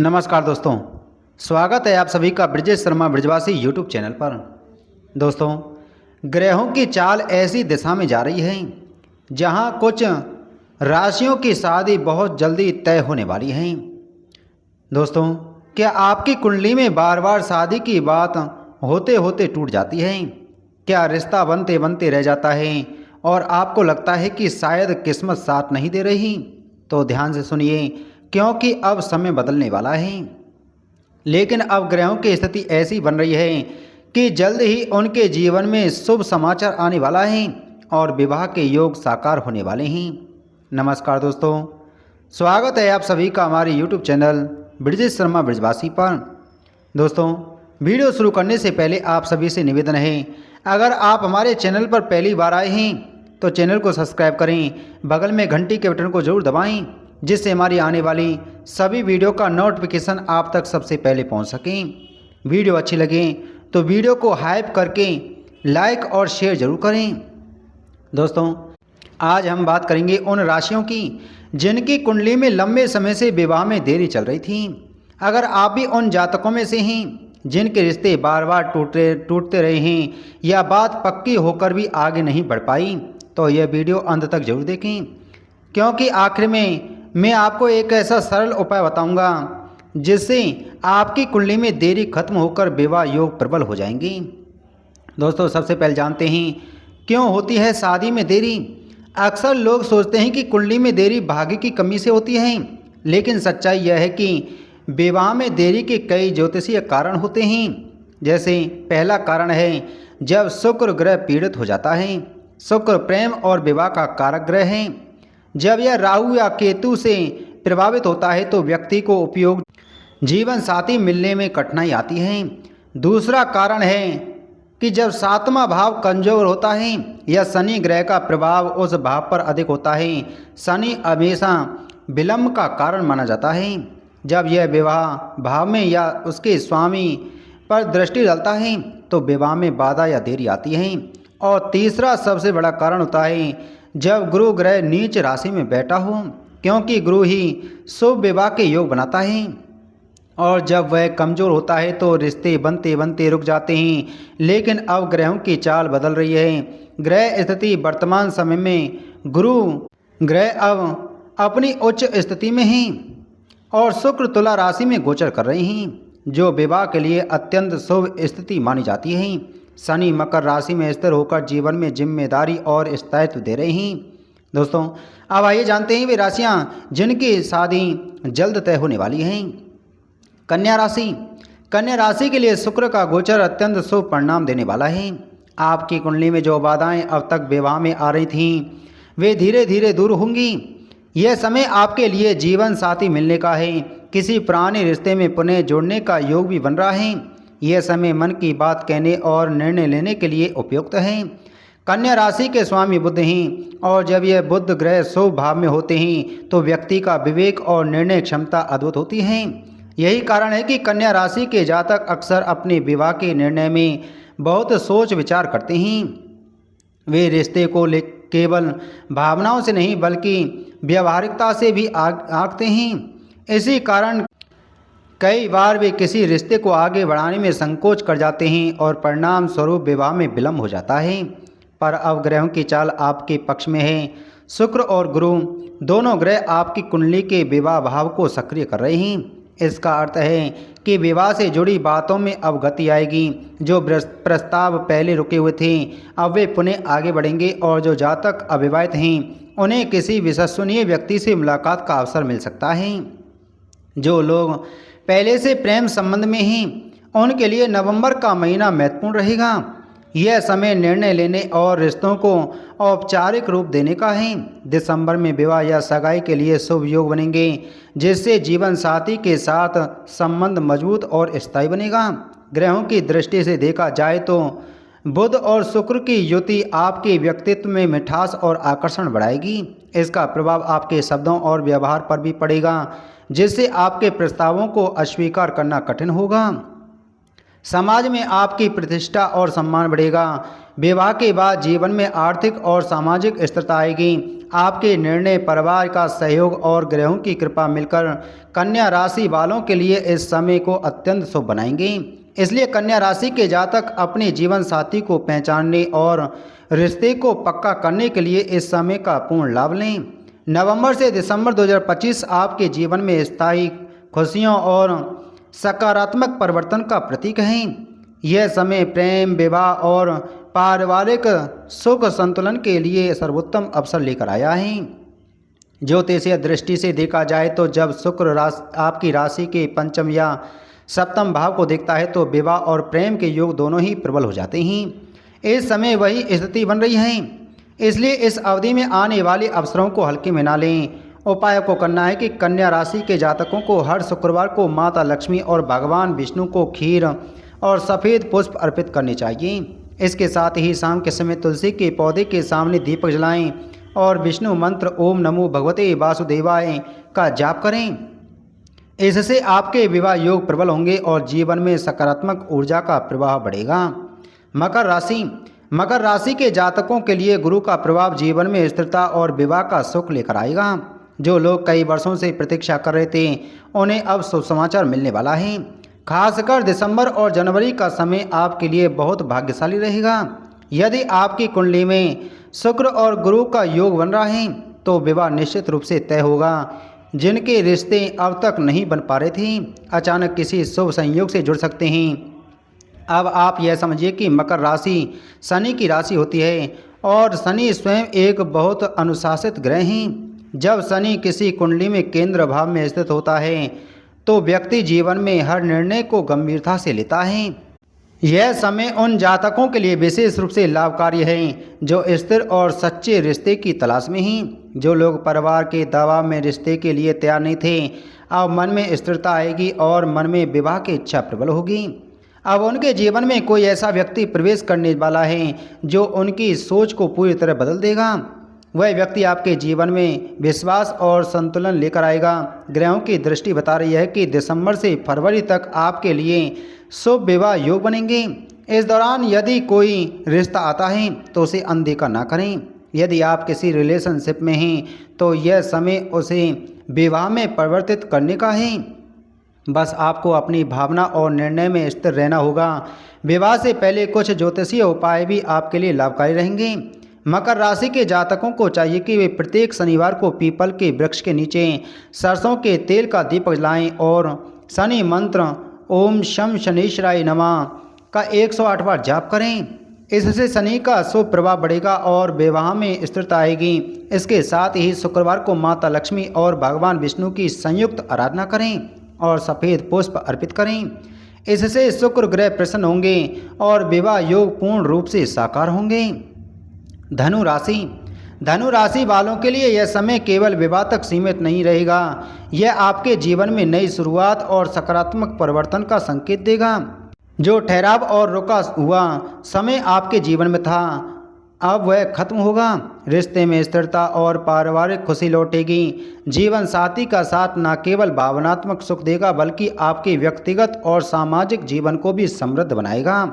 नमस्कार दोस्तों, स्वागत है आप सभी का ब्रजेश शर्मा ब्रजवासी यूट्यूब चैनल पर। दोस्तों, ग्रहों की चाल ऐसी दिशा में जा रही है जहां कुछ राशियों की शादी बहुत जल्दी तय होने वाली है। दोस्तों, क्या आपकी कुंडली में बार बार शादी की बात होते होते टूट जाती है? क्या रिश्ता बनते बनते रह जाता है और आपको लगता है कि शायद किस्मत साथ नहीं दे रही? तो ध्यान से सुनिए, क्योंकि अब समय बदलने वाला है। लेकिन अब ग्रहों की स्थिति ऐसी बन रही है कि जल्द ही उनके जीवन में शुभ समाचार आने वाला है और विवाह के योग साकार होने वाले हैं। नमस्कार दोस्तों, स्वागत है आप सभी का हमारे YouTube चैनल ब्रजेश शर्मा ब्रजवासी पर। दोस्तों, वीडियो शुरू करने से पहले आप सभी से निवेदन है, अगर आप हमारे चैनल पर पहली बार आए हैं तो चैनल को सब्सक्राइब करें, बगल में घंटी के बटन को जरूर दबाएं जिससे हमारी आने वाली सभी वीडियो का नोटिफिकेशन आप तक सबसे पहले पहुंच सकें। वीडियो अच्छी लगे तो वीडियो को हाइप करके लाइक और शेयर जरूर करें। दोस्तों, आज हम बात करेंगे उन राशियों की जिनकी कुंडली में लंबे समय से विवाह में देरी चल रही थी। अगर आप भी उन जातकों में से हैं जिनके रिश्ते बार बार टूटते रहे हैं या बात पक्की होकर भी आगे नहीं बढ़ पाई, तो यह वीडियो अंत तक जरूर देखें, क्योंकि आखिर में मैं आपको एक ऐसा सरल उपाय बताऊंगा जिससे आपकी कुंडली में देरी खत्म होकर विवाह योग प्रबल हो जाएंगी। दोस्तों, सबसे पहले जानते हैं क्यों होती है शादी में देरी। अक्सर लोग सोचते हैं कि कुंडली में देरी भाग्य की कमी से होती है, लेकिन सच्चाई यह है कि विवाह में देरी के कई ज्योतिषीय कारण होते हैं। जैसे पहला कारण है जब शुक्र ग्रह पीड़ित हो जाता है। शुक्र प्रेम और विवाह का कारक ग्रह है। जब यह राहु या केतु से प्रभावित होता है तो व्यक्ति को उपयोग जीवन साथी मिलने में कठिनाई आती है। दूसरा कारण है कि जब सातवां भाव कमजोर होता है या शनि ग्रह का प्रभाव उस भाव पर अधिक होता है। शनि हमेशा विलंब का कारण माना जाता है। जब यह विवाह भाव में या उसके स्वामी पर दृष्टि डालता है तो विवाह में बाधा या देरी आती है। और तीसरा सबसे बड़ा कारण होता है जब गुरु ग्रह नीच राशि में बैठा हो, क्योंकि गुरु ही शुभ विवाह के योग बनाता है। और जब वह कमज़ोर होता है तो रिश्ते बनते बनते रुक जाते हैं। लेकिन अब ग्रहों की चाल बदल रही है। ग्रह स्थिति वर्तमान समय में गुरु ग्रह अब अपनी उच्च स्थिति में हैं और शुक्र तुला राशि में गोचर कर रहे हैं, जो विवाह के लिए अत्यंत शुभ स्थिति मानी जाती है। शनि मकर राशि में स्थिर होकर जीवन में जिम्मेदारी और स्थायित्व दे रहे हैं। दोस्तों, अब आइए जानते हैं वे राशियां जिनकी शादी जल्द तय होने वाली हैं। कन्या राशि। कन्या राशि के लिए शुक्र का गोचर अत्यंत शुभ परिणाम देने वाला है। आपकी कुंडली में जो बाधाएं अब तक विवाह में आ रही थीं वे धीरे धीरे दूर होंगी। यह समय आपके लिए जीवन साथी मिलने का है। किसी पुराने रिश्ते में पुनः जोड़ने का योग भी बन रहा है। यह समय मन की बात कहने और निर्णय लेने के लिए उपयुक्त है। कन्या राशि के स्वामी बुध हैं और जब यह बुध ग्रह शुभ भाव में होते हैं तो व्यक्ति का विवेक और निर्णय क्षमता अद्भुत होती है। यही कारण है कि कन्या राशि के जातक अक्सर अपने विवाह के निर्णय में बहुत सोच विचार करते हैं। वे रिश्ते को केवल भावनाओं से नहीं बल्कि व्यावहारिकता से भी आंकते हैं। इसी कारण कई बार वे किसी रिश्ते को आगे बढ़ाने में संकोच कर जाते हैं और परिणाम स्वरूप विवाह में विलंब हो जाता है। पर अब ग्रहों की चाल आपके पक्ष में है। शुक्र और गुरु दोनों ग्रह आपकी कुंडली के विवाह भाव को सक्रिय कर रहे हैं। इसका अर्थ है कि विवाह से जुड़ी बातों में अब गति आएगी। जो प्रस्ताव पहले रुके हुए थे अब वे पुनः आगे बढ़ेंगे और जो जातक अविवाहित हैं उन्हें किसी विश्वसनीय व्यक्ति से मुलाकात का अवसर मिल सकता है। जो लोग पहले से प्रेम संबंध में हैं उनके लिए नवंबर का महीना महत्वपूर्ण रहेगा। यह समय निर्णय लेने और रिश्तों को औपचारिक रूप देने का है। दिसंबर में विवाह या सगाई के लिए शुभ योग बनेंगे, जिससे जीवन साथी के साथ संबंध मजबूत और स्थायी बनेगा। ग्रहों की दृष्टि से देखा जाए तो बुध और शुक्र की युति आपके व्यक्तित्व में मिठास और आकर्षण बढ़ाएगी। इसका प्रभाव आपके शब्दों और व्यवहार पर भी पड़ेगा, जिससे आपके प्रस्तावों को अस्वीकार करना कठिन होगा। समाज में आपकी प्रतिष्ठा और सम्मान बढ़ेगा। विवाह के बाद जीवन में आर्थिक और सामाजिक स्थिरता आएगी। आपके निर्णय, परिवार का सहयोग और ग्रहों की कृपा मिलकर कन्या राशि वालों के लिए इस समय को अत्यंत शुभ बनाएंगे। इसलिए कन्या राशि के जातक अपने जीवन साथी को पहचानने और रिश्ते को पक्का करने के लिए इस समय का पूर्ण लाभ लें। नवंबर से दिसंबर 2025 आपके जीवन में स्थायी खुशियों और सकारात्मक परिवर्तन का प्रतीक है। यह समय प्रेम, विवाह और पारिवारिक सुख संतुलन के लिए सर्वोत्तम अवसर लेकर आया है। ज्योतिषीय दृष्टि से देखा जाए तो जब शुक्र आपकी राशि के पंचम या सप्तम भाव को देखता है तो विवाह और प्रेम के योग दोनों ही प्रबल हो जाते हैं। इस समय वही स्थिति बन रही है, इसलिए इस अवधि में आने वाले अवसरों को हल्के में ना लें। उपाय को करना है कि कन्या राशि के जातकों को हर शुक्रवार को माता लक्ष्मी और भगवान विष्णु को खीर और सफ़ेद पुष्प अर्पित करने चाहिए। इसके साथ ही शाम के समय तुलसी के पौधे के सामने दीपक जलाएं और विष्णु मंत्र ओम नमो भगवते वासुदेवाय का जाप करें। इससे आपके विवाह योग प्रबल होंगे और जीवन में सकारात्मक ऊर्जा का प्रवाह बढ़ेगा। मकर राशि के जातकों के लिए गुरु का प्रभाव जीवन में स्थिरता और विवाह का सुख लेकर आएगा। जो लोग कई वर्षों से प्रतीक्षा कर रहे थे उन्हें अब शुभ समाचार मिलने वाला है। खासकर दिसंबर और जनवरी का समय आपके लिए बहुत भाग्यशाली रहेगा। यदि आपकी कुंडली में शुक्र और गुरु का योग बन रहा है तो विवाह निश्चित रूप से तय होगा। जिनके रिश्ते अब तक नहीं बन पा रहे थे अचानक किसी शुभ संयोग से जुड़ सकते हैं। अब आप यह समझिए कि मकर राशि शनि की राशि होती है और शनि स्वयं एक बहुत अनुशासित ग्रह हैं। जब शनि किसी कुंडली में केंद्र भाव में स्थित होता है तो व्यक्ति जीवन में हर निर्णय को गंभीरता से लेता है। यह समय उन जातकों के लिए विशेष रूप से लाभकारी है जो स्थिर और सच्चे रिश्ते की तलाश में हैं। जो लोग परिवार के दबाव में रिश्ते के लिए तैयार नहीं थे, अब मन में स्थिरता आएगी और मन में विवाह की इच्छा प्रबल होगी। अब उनके जीवन में कोई ऐसा व्यक्ति प्रवेश करने वाला है जो उनकी सोच को पूरी तरह बदल देगा। वह व्यक्ति आपके जीवन में विश्वास और संतुलन लेकर आएगा। ग्रहों की दृष्टि बता रही है कि दिसंबर से फरवरी तक आपके लिए शुभ विवाह योग बनेंगे। इस दौरान यदि कोई रिश्ता आता है तो उसे अनदेखा ना करें। यदि आप किसी रिलेशनशिप में हैं तो यह समय उसे विवाह में परिवर्तित करने का है। बस आपको अपनी भावना और निर्णय में स्थिर रहना होगा। विवाह से पहले कुछ ज्योतिषीय उपाय भी आपके लिए लाभकारी रहेंगे। मकर राशि के जातकों को चाहिए कि वे प्रत्येक शनिवार को पीपल के वृक्ष के नीचे सरसों के तेल का दीपक जलाएं और शनि मंत्र ओम शम शनीश्वराय नमः का 108 बार जाप करें। इससे शनि का शुभ प्रभाव बढ़ेगा और विवाह में स्थिरता आएगी। इसके साथ ही शुक्रवार को माता लक्ष्मी और भगवान विष्णु की संयुक्त आराधना करें और सफ़ेद पुष्प अर्पित करें। इससे शुक्र ग्रह प्रसन्न होंगे और विवाह योग पूर्ण रूप से साकार होंगे। धनु राशि वालों के लिए यह समय केवल विवाह तक सीमित नहीं रहेगा। यह आपके जीवन में नई शुरुआत और सकारात्मक परिवर्तन का संकेत देगा। जो ठहराव और रुका हुआ समय आपके जीवन में था अब वह खत्म होगा। रिश्ते में स्थिरता और पारिवारिक खुशी लौटेगी। जीवन साथी का साथ न केवल भावनात्मक सुख देगा बल्कि आपके व्यक्तिगत और सामाजिक जीवन को भी समृद्ध बनाएगा।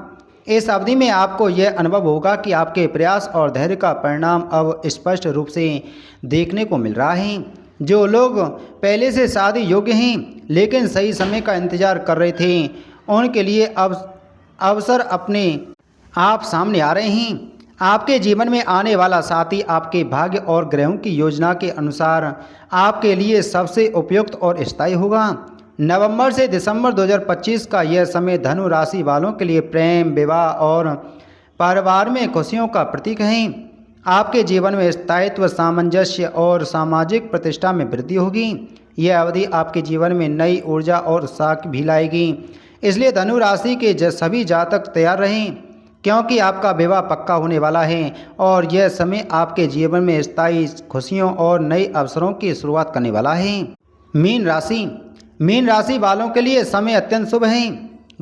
इस अवधि में आपको यह अनुभव होगा कि आपके प्रयास और धैर्य का परिणाम अब स्पष्ट रूप से देखने को मिल रहा है। जो लोग पहले से शादी योग्य हैं लेकिन सही समय का इंतजार कर रहे थे उनके लिए अब अवसर अपने आप सामने आ रहे हैं। आपके जीवन में आने वाला साथी आपके भाग्य और ग्रहों की योजना के अनुसार आपके लिए सबसे उपयुक्त और स्थायी होगा। नवंबर से दिसंबर 2025 का यह समय धनु राशि वालों के लिए प्रेम, विवाह और परिवार में खुशियों का प्रतीक है। आपके जीवन में स्थायित्व, सामंजस्य और सामाजिक प्रतिष्ठा में वृद्धि होगी। यह अवधि आपके जीवन में नई ऊर्जा और उत्साह भी लाएगी। इसलिए धनु राशि के सभी जातक तैयार रहें क्योंकि आपका विवाह पक्का होने वाला है और यह समय आपके जीवन में स्थायी खुशियों और नए अवसरों की शुरुआत करने वाला है। मीन राशि वालों के लिए समय अत्यंत शुभ है।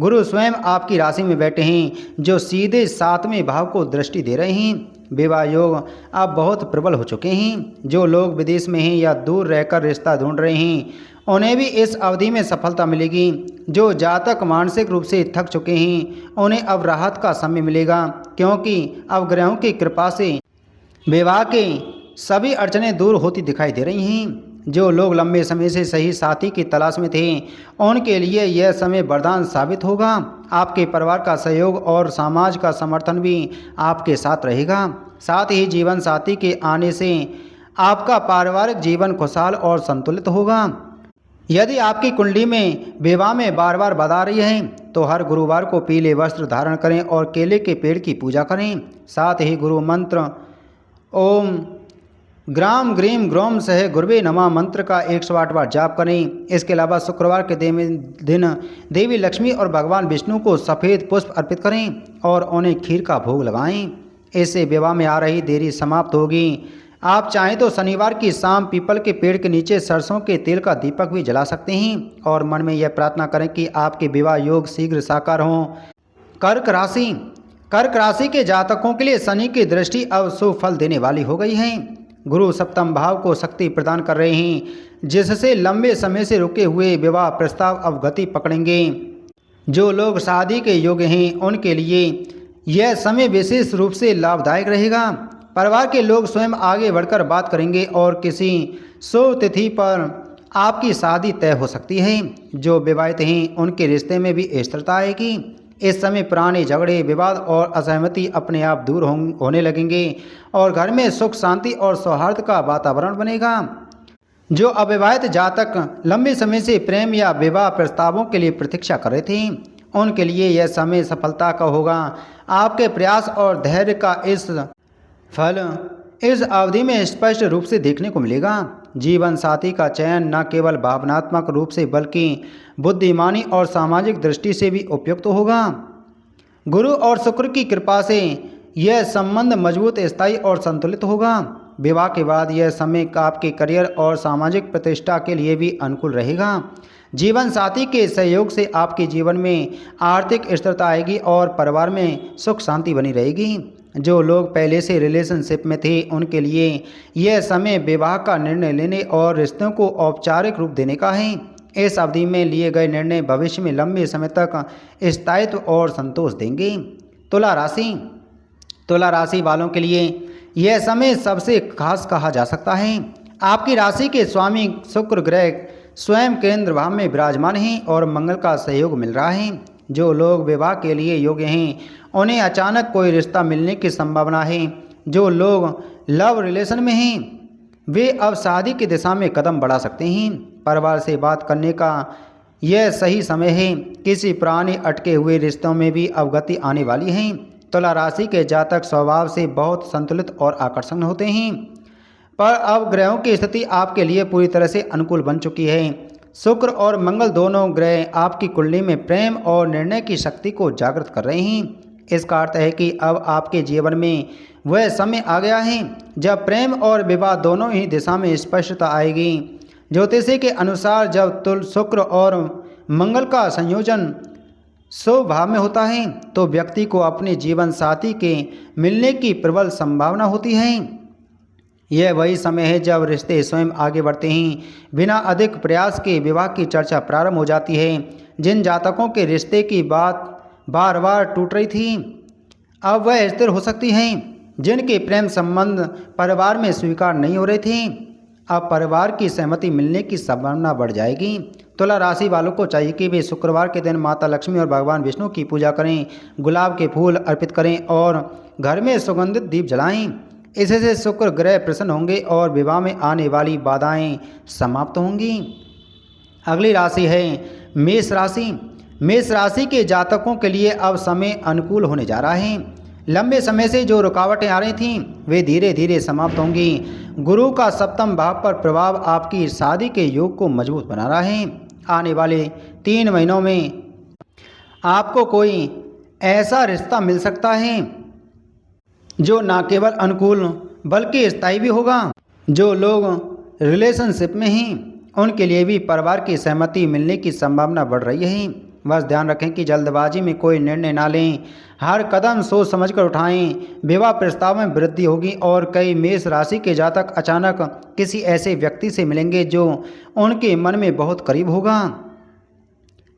गुरु स्वयं आपकी राशि में बैठे हैं जो सीधे 7वें भाव को दृष्टि दे रहे हैं। विवाह योग अब बहुत प्रबल हो चुके हैं। जो लोग विदेश में हैं या दूर रहकर रिश्ता ढूंढ रहे हैं उन्हें भी इस अवधि में सफलता मिलेगी। जो जातक मानसिक रूप से थक चुके हैं उन्हें अब राहत का समय मिलेगा, क्योंकि अब ग्रहों की कृपा से विवाह के सभी अड़चनें दूर होती दिखाई दे रही हैं। जो लोग लंबे समय से सही साथी की तलाश में थे उनके लिए यह समय वरदान साबित होगा। आपके परिवार का सहयोग और समाज का समर्थन भी आपके साथ रहेगा। साथ ही जीवन साथी के आने से आपका पारिवारिक जीवन खुशहाल और संतुलित होगा। यदि आपकी कुंडली में विवाह में बार बार बाधा आ रही है तो हर गुरुवार को पीले वस्त्र धारण करें और केले के पेड़ की पूजा करें। साथ ही गुरु मंत्र ओम ग्राम ग्रीम ग्रोम सह गुरुवे नमः मंत्र का 108 बार जाप करें। इसके अलावा शुक्रवार के दिन देवी लक्ष्मी और भगवान विष्णु को सफ़ेद पुष्प अर्पित करें और उन्हें खीर का भोग लगाएं। इससे विवाह में आ रही देरी समाप्त होगी। आप चाहें तो शनिवार की शाम पीपल के पेड़ के नीचे सरसों के तेल का दीपक भी जला सकते हैं और मन में यह प्रार्थना करें कि आपके विवाह योग शीघ्र साकार हों। कर्क राशि के जातकों के लिए शनि की दृष्टि अब शुभ फल देने वाली हो गई है। गुरु सप्तम भाव को शक्ति प्रदान कर रहे हैं, जिससे लंबे समय से रुके हुए विवाह प्रस्ताव अब गति पकड़ेंगे। जो लोग शादी के योग्य हैं उनके लिए यह समय विशेष रूप से लाभदायक रहेगा। परिवार के लोग स्वयं आगे बढ़कर बात करेंगे और किसी शुभ तिथि पर आपकी शादी तय हो सकती है। जो विवाहित हैं उनके रिश्ते में भी स्थिरता आएगी। इस समय पुराने झगड़े, विवाद और असहमति अपने आप दूर होने लगेंगे और घर में सुख शांति और सौहार्द का वातावरण बनेगा। जो अविवाहित जातक लंबे समय से प्रेम या विवाह प्रस्तावों के लिए प्रतीक्षा कर रहे थे उनके लिए यह समय सफलता का होगा। आपके प्रयास और धैर्य का इस फल इस अवधि में स्पष्ट रूप से देखने को मिलेगा। जीवन साथी का चयन न केवल भावनात्मक रूप से बल्कि बुद्धिमानी और सामाजिक दृष्टि से भी उपयुक्त होगा। गुरु और शुक्र की कृपा से यह संबंध मजबूत, स्थायी और संतुलित होगा। विवाह के बाद यह समय आपके करियर और सामाजिक प्रतिष्ठा के लिए भी अनुकूल रहेगा। जीवन साथी के सहयोग से आपके जीवन में आर्थिक स्थिरता आएगी और परिवार में सुख शांति बनी रहेगी। जो लोग पहले से रिलेशनशिप में थे उनके लिए यह समय विवाह का निर्णय लेने और रिश्तों को औपचारिक रूप देने का है। इस अवधि में लिए गए निर्णय भविष्य में लंबे समय तक स्थायित्व और संतोष देंगे। तुला राशि वालों के लिए यह समय सबसे खास कहा जा सकता है। आपकी राशि के स्वामी शुक्र ग्रह स्वयं केंद्र भाव में विराजमान हैं और मंगल का सहयोग मिल रहा है। जो लोग विवाह के लिए योग्य हैं उन्हें अचानक कोई रिश्ता मिलने की संभावना है। जो लोग लव रिलेशन में हैं वे अब शादी की दिशा में कदम बढ़ा सकते हैं। परिवार से बात करने का यह सही समय है। किसी पुराने अटके हुए रिश्तों में भी अवगति आने वाली है। तुला राशि के जातक स्वभाव से बहुत संतुलित और आकर्षण होते हैं, पर अब ग्रहों की स्थिति आपके लिए पूरी तरह से अनुकूल बन चुकी है। शुक्र और मंगल दोनों ग्रह आपकी कुंडली में प्रेम और निर्णय की शक्ति को जागृत कर रहे हैं। इसका अर्थ है कि अब आपके जीवन में वह समय आ गया है जब प्रेम और विवाह दोनों ही दिशा में स्पष्टता आएगी। ज्योतिषी के अनुसार जब शुक्र और मंगल का संयोजन शुभ भाव में होता है तो व्यक्ति को अपने जीवन साथी के मिलने की प्रबल संभावना होती है। यह वही समय है जब रिश्ते स्वयं आगे बढ़ते हैं। बिना अधिक प्रयास के विवाह की चर्चा प्रारंभ हो जाती है। जिन जातकों के रिश्ते की बात बार बार टूट रही थी अब वह स्थिर हो सकती हैं। जिनके प्रेम संबंध परिवार में स्वीकार नहीं हो रहे थे अब परिवार की सहमति मिलने की संभावना बढ़ जाएगी। तुला राशि वालों को चाहिए कि वे शुक्रवार के दिन माता लक्ष्मी और भगवान विष्णु की पूजा करें, गुलाब के फूल अर्पित करें और घर में सुगंधित दीप जलाएं। इससे शुक्र ग्रह प्रसन्न होंगे और विवाह में आने वाली बाधाएं समाप्त होंगी। अगली राशि है मेष राशि। मेष राशि के जातकों के लिए अब समय अनुकूल होने जा रहा है। लंबे समय से जो रुकावटें आ रही थीं वे धीरे धीरे समाप्त होंगी। गुरु का सप्तम भाव पर प्रभाव आपकी शादी के योग को मजबूत बना रहा है। आने वाले 3 महीनों में आपको कोई ऐसा रिश्ता मिल सकता है जो न केवल अनुकूल बल्कि स्थायी भी होगा। जो लोग रिलेशनशिप में हैं उनके लिए भी परिवार की सहमति मिलने की संभावना बढ़ रही है। बस ध्यान रखें कि जल्दबाजी में कोई निर्णय ना लें, हर कदम सोच समझकर उठाएं। विवाह प्रस्ताव में वृद्धि होगी और कई मेष राशि के जातक अचानक किसी ऐसे व्यक्ति से मिलेंगे जो उनके मन में बहुत करीब होगा।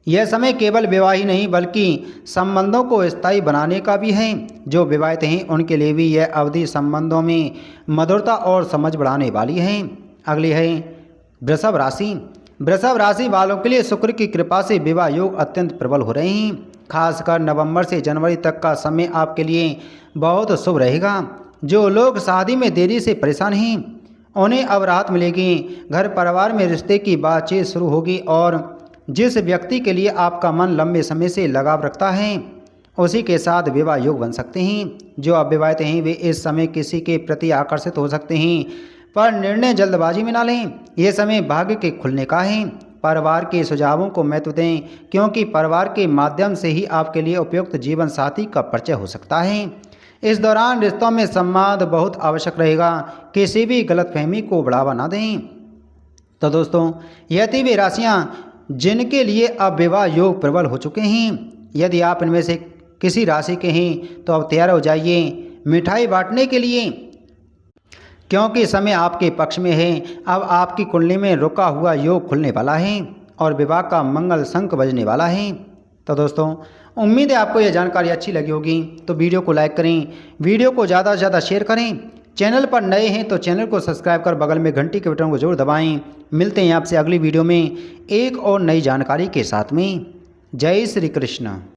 यह समय केवल विवाह ही नहीं बल्कि संबंधों को स्थायी बनाने का भी है। जो विवाहित हैं उनके लिए भी यह अवधि संबंधों में मधुरता और समझ बढ़ाने वाली है। अगली है वृषभ राशि। वृषभ राशि वालों के लिए शुक्र की कृपा से विवाह योग अत्यंत प्रबल हो रहे हैं। खासकर नवंबर से जनवरी तक का समय आपके लिए बहुत शुभ रहेगा। जो लोग शादी में देरी से परेशान हैं उन्हें अब राहत मिलेगी। घर परिवार में रिश्ते की बातचीत शुरू होगी और जिस व्यक्ति के लिए आपका मन लंबे समय से लगाव रखता है उसी के साथ विवाह योग बन सकते हैं। जो अविवाहित हैं वे इस समय किसी के प्रति आकर्षित हो सकते हैं, पर निर्णय जल्दबाजी में ना लें। यह समय भाग्य के खुलने का है। परिवार के सुझावों को महत्व दें क्योंकि परिवार के माध्यम से ही आपके लिए उपयुक्त जीवन साथी का परिचय हो सकता है। इस दौरान रिश्तों में संवाद बहुत आवश्यक रहेगा। किसी भी गलतफहमी को बढ़ावा ना दें। तो दोस्तों, यह थी वे राशियाँ जिनके लिए अब विवाह योग प्रबल हो चुके हैं। यदि आप इनमें से किसी राशि के हैं तो अब तैयार हो जाइए मिठाई बांटने के लिए, क्योंकि समय आपके पक्ष में है। अब आपकी कुंडली में रुका हुआ योग खुलने वाला है और विवाह का मंगल शंख बजने वाला है। तो दोस्तों, उम्मीद है आपको यह जानकारी अच्छी लगी होगी। तो वीडियो को लाइक करें, वीडियो को ज़्यादा से ज़्यादा शेयर करें। चैनल पर नए हैं तो चैनल को सब्सक्राइब कर बगल में घंटी के बटन को जरूर दबाएं। मिलते हैं आपसे अगली वीडियो में एक और नई जानकारी के साथ में। जय श्री कृष्ण।